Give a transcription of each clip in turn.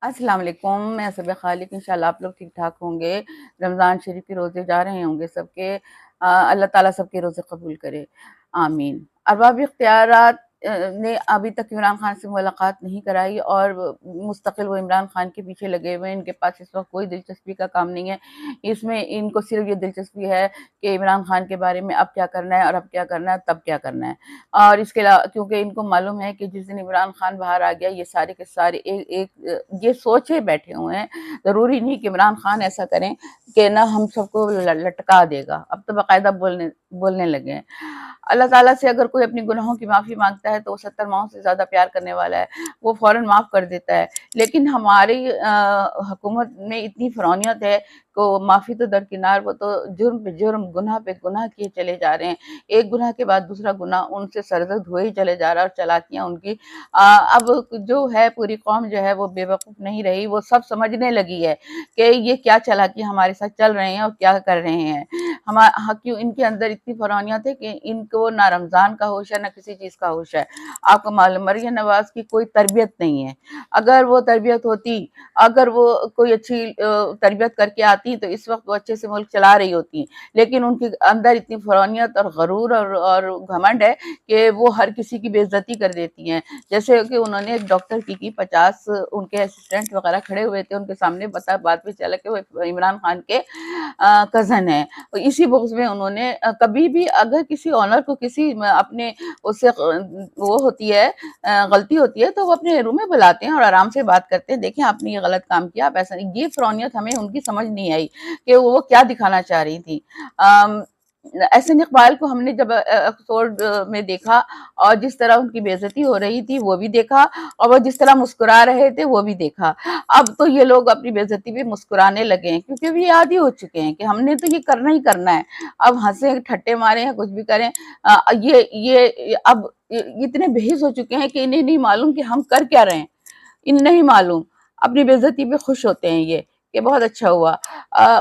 अस्सलाम वालेकुम। मैं सबे खालिक, इंशाल्लाह आप लोग ठीक ठाक होंगे। रमज़ान शरीफ के रोज़े जा रहे होंगे सबके। अल्लाह ताला सबके रोज़े कबूल करे, आमीन। अरबाब इख्तियारात ने अभी तक इमरान खान से मुलाकात नहीं कराई और मुस्तकिल वो इमरान खान के पीछे लगे हुए हैं। इनके पास इस वक्त कोई दिलचस्पी का काम नहीं है। इसमें इनको सिर्फ ये दिलचस्पी है कि इमरान खान के बारे में अब क्या करना है और अब क्या करना है, तब क्या करना है। और इसके अलावा क्योंकि इनको मालूम है कि जिस दिन इमरान खान बाहर आ गया, ये सारे के सारे ये सोचे बैठे हुए हैं। ज़रूरी नहीं कि इमरान खान ऐसा करें कि ना हम सबको लटका देगा। अब तो बाकायदा बोलने बोलने लगे हैं। अल्लाह ताला से अगर कोई अपनी गुनाहों की माफ़ी मांगता है तो वो 70 माओं से ज़्यादा प्यार करने वाला है, वो फ़ौरन माफ़ कर देता है। लेकिन हमारी हुकूमत में इतनी फ़रौनियत है कि माफ़ी तो दरकिनार, वो तो जुर्म पे जुर्म, गुनाह पे गुनाह किए चले जा रहे हैं। एक गुनाह के बाद दूसरा गुनाह उनसे सरजद हुए ही चले जा रहा है और चालाकियाँ उनकी अब जो है पूरी कौम जो है वो बेवकूफ़ नहीं रही, वो सब समझने लगी है कि ये क्या चालाकी हमारे साथ चल रहे हैं और क्या कर रहे हैं। क्यों इनके अंदर इतनी फ़रौनियत है कि इनको ना रमज़ान का होश है, ना किसी चीज़ का होश है। आपको मालूम मरियम नवाज़ की कोई तरबियत नहीं है। अगर वो तरबियत होती, अगर वो कोई अच्छी तरबियत करके आती तो इस वक़्त वो अच्छे से मुल्क चला रही होती। लेकिन उनके अंदर इतनी फ़रौनियत और गरूर और घमंड है कि वो हर किसी की बेइज़्ज़ती कर देती हैं। जैसे कि उन्होंने एक डॉक्टर की 50 उनके असिस्टेंट वग़ैरह खड़े हुए थे, उनके सामने बाद में चला कि वो इमरान खान के कज़न हैं। इसी बुग़्ज़ में उन्होंने कभी भी अगर किसी ऑनर को किसी अपने उससे वो होती है गलती होती है तो वो अपने रूम में बुलाते हैं और आराम से बात करते हैं। देखिए आपने ये गलत काम किया, आप ऐसा नहीं। ये फ़रौनियत हमें उनकी समझ नहीं आई कि वो क्या दिखाना चाह रही थी। एहसन इकबाल को हमने जब एपिसोड में देखा और जिस तरह उनकी बेइज्जती हो रही थी वो भी देखा और वो जिस तरह मुस्कुरा रहे थे वो भी देखा। अब तो ये लोग अपनी बेइज्जती पे मुस्कुराने लगे हैं क्योंकि अभी आदी हो चुके हैं कि हमने तो ये करना ही करना है। अब हंसे ठट्टे मारे हैं कुछ भी करें। ये अब इतने बेहिस हो चुके हैं कि इन्हें नहीं मालूम कि हम कर क्या रहे हैं। इन्हें नहीं मालूम, अपनी बेइज्जती पे खुश होते हैं ये कि बहुत अच्छा हुआ।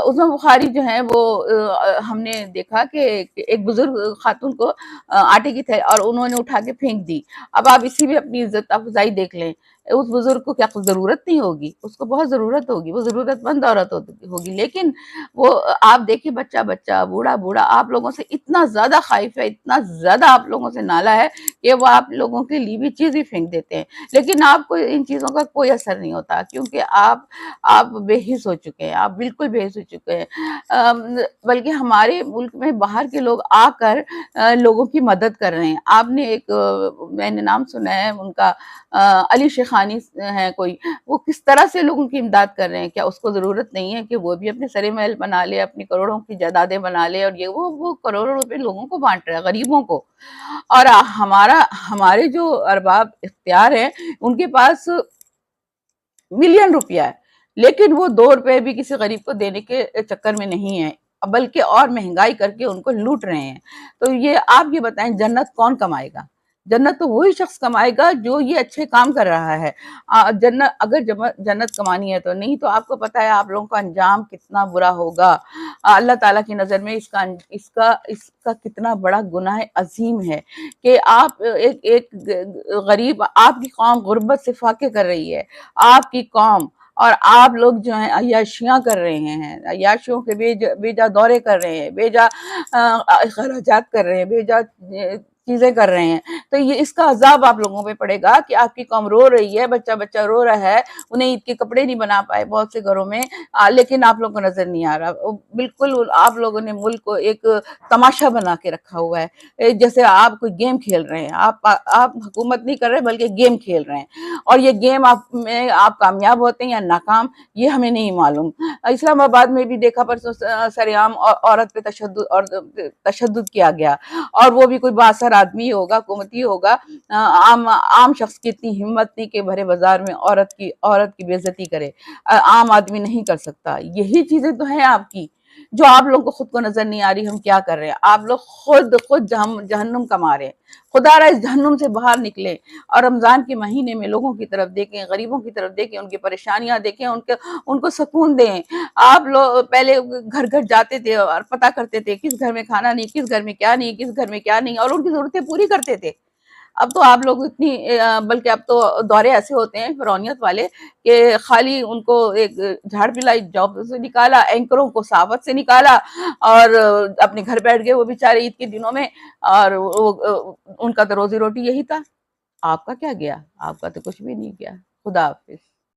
उस्मा बुखारी जो है वो हमने देखा कि एक बुजुर्ग खातून को आटे की थैली और उन्होंने उठा के फेंक दी। अब आप इसी में अपनी इज्जत अफजाई देख लें। उस बुजुर्ग को क्या कुछ जरूरत नहीं होगी, उसको बहुत जरूरत होगी, वो जरूरतमंद औरत होगी, लेकिन वो आप देखिए बच्चा बच्चा, बूढ़ा बूढ़ा आप लोगों से इतना ज्यादा खाइफ है, इतना ज्यादा आप लोगों से नाला है कि वो आप लोगों के लिए भी चीज ही फेंक देते हैं। लेकिन आपको इन चीजों का कोई असर नहीं होता क्योंकि आप बेहिस हो चुके हैं, आप बिल्कुल बेहिस हो चुके हैं। बल्कि हमारे मुल्क में बाहर के लोग आकर लोगों की मदद कर रहे हैं। आपने एक मैंने नाम सुना है उनका, अली शेखानी है कोई, वो किस तरह से लोगों की इमदाद कर रहे हैं। क्या उसको जरूरत नहीं है कि वो भी अपने सरे महल बना ले, अपनी करोड़ों की जायदादें बना ले और ये वो करोड़ों रुपए लोगों को बांट रहा है, गरीबों को। और हमारे जो अरबाब इख्तियार हैं उनके पास मिलियन रुपया है, लेकिन वो 2 रुपए भी किसी गरीब को देने के चक्कर में नहीं है, बल्कि और महंगाई करके उनको लूट रहे हैं। तो ये आप ये बताएं, जन्नत कौन कमाएगा? जन्नत तो वही शख्स कमाएगा जो ये अच्छे काम कर रहा है। जन्नत अगर जन्नत कमानी है तो, नहीं तो आपको पता है आप लोगों का अंजाम कितना बुरा होगा। अल्लाह ताला की नजर में इसका इसका कितना बड़ा गुनाह अजीम है कि आप एक गरीब, आपकी कौम गुर्बत से फाके कर रही है, आपकी कौम, और आप लोग जो हैं अय्याशियां कर रहे हैं, अय्याशियों के बेजा दौरे कर रहे हैं, बेजा खराजात कर रहे हैं, बेजा चीजें कर रहे हैं। तो ये इसका अजाब आप लोगों पे पड़ेगा कि आपकी कौम रो रही है, बच्चा बच्चा रो रहा है, उन्हें ईद के कपड़े नहीं बना पाए बहुत से घरों में, लेकिन आप लोगों को नजर नहीं आ रहा। बिल्कुल आप लोगों ने मुल्क को एक तमाशा बना के रखा हुआ है, जैसे आप कोई गेम खेल रहे हैं। आप हुकूमत नहीं कर रहे बल्कि गेम खेल रहे हैं, और ये गेम आप कामयाब होते हैं या नाकाम ये हमें नहीं मालूम। इस्लामाबाद में भी देखा परसों सरेआम औरत पे तशद्दुद किया गया, और वो भी कोई बासर आदमी होगा, हुकूमती होगा। आम शख्स की इतनी हिम्मत नहीं कि भरे बाजार में औरत की बेइज्जती करे। आम आदमी नहीं कर सकता। यही चीजें तो हैं आपकी, जो आप लोगों को खुद को नजर नहीं आ रही हम क्या कर रहे हैं। आप लोग खुद जहन्नुम कमा रहे हैं। खुदारा इस जहन्नुम से बाहर निकले और रमजान के महीने में लोगों की तरफ देखें, गरीबों की तरफ देखें, उनकी परेशानियां देखें, उनको सुकून दें। आप लोग पहले घर घर जाते थे और पता करते थे किस घर में खाना नहीं, किस घर में क्या नहीं, किस घर में क्या नहीं, और उनकी जरूरतें पूरी करते थे। اب تو آپ لوگ اتنی بلکہ اب تو دورے ایسے ہوتے ہیں فرعونیت والے کہ خالی ان کو ایک جھاڑ پلائی جاب سے نکالا، اینکروں کو صحافت سے نکالا، اور اپنے گھر بیٹھ گئے وہ بیچارے عید کے دنوں میں، اور ان کا تو روزی روٹی یہی تھا۔ آپ کا کیا گیا؟ آپ کا تو کچھ بھی نہیں گیا۔ خدا حافظ۔